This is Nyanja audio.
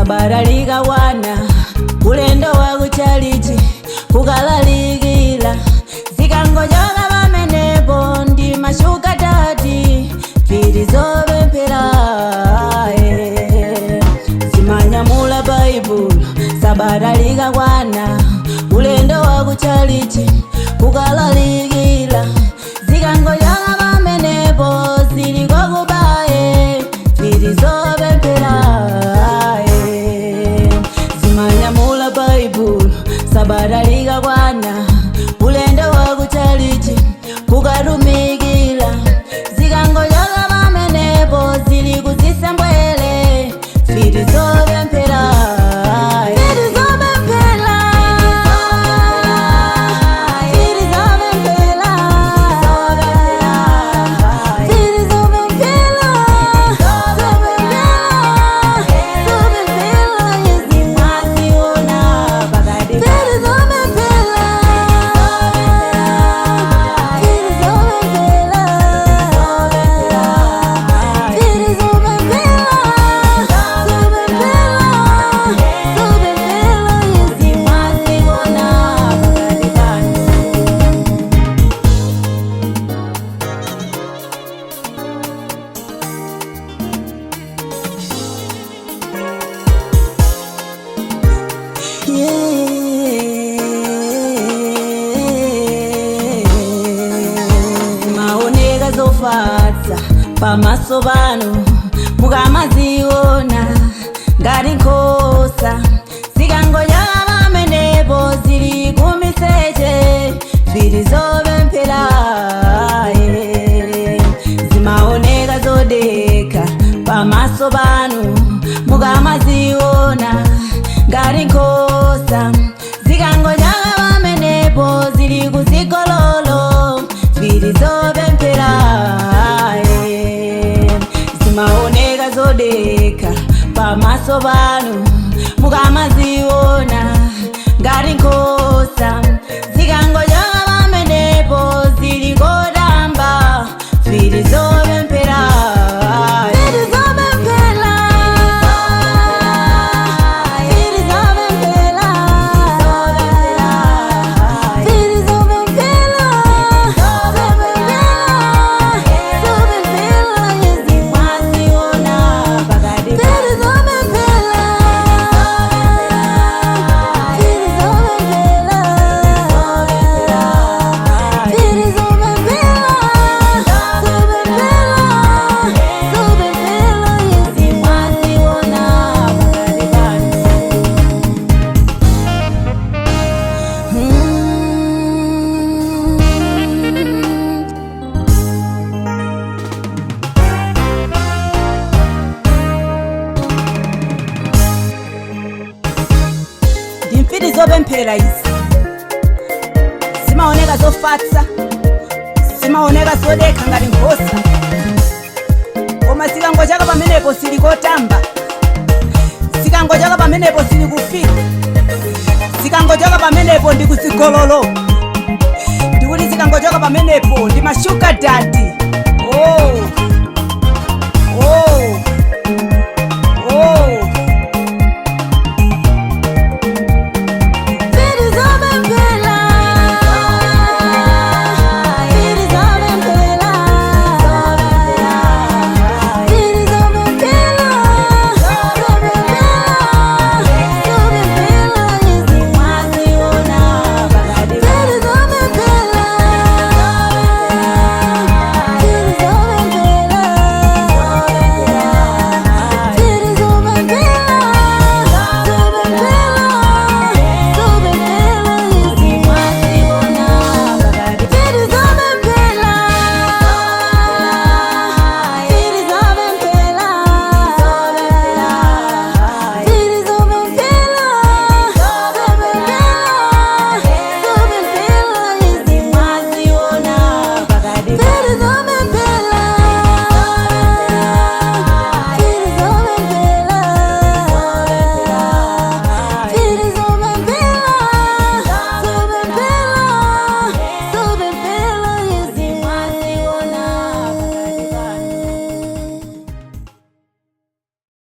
sabaralika wana ulendo wakuchalichi kukalalikila zikangochoka pamenepo ndi mashuka tati filizopemphera zimanyamula baibulo sabaralika wana ulendo wakuchalichi kukalalikila zikangochoka pamenepo zilikokubaye filizopemphera zimanyamula baibulo sabaralika kwana ulendo wakuchalichi kukatumikila zikangochoka pamenepo zili kuzisembwele filizopemphera maoneka zofatsa pamaso panu mukamaziona ngati nkhosa zikangochoka pamenepo zili kumiseche filizopemphera zimaoneka zodeka pamaso panu mukamaziona ngati nkhosa zikangochoka pamenepo zili kuzigololo filizopemphera zimaoneka zodeka pamaso panu mukamaziona ngati nkhosa zikangochoka pamenepo zili kotamba filizopemphera filizopemphera izi zimaoneka zofatsa zimaoneka zodeka ngati nkhosa koma zikangochoka pamenepo zili kotamba zikangochoka pamenepo zili kufika zikangochoka pamenepo ndi kuzigololo ndikuti zikangochoka pamenepo ndi mashuka dadi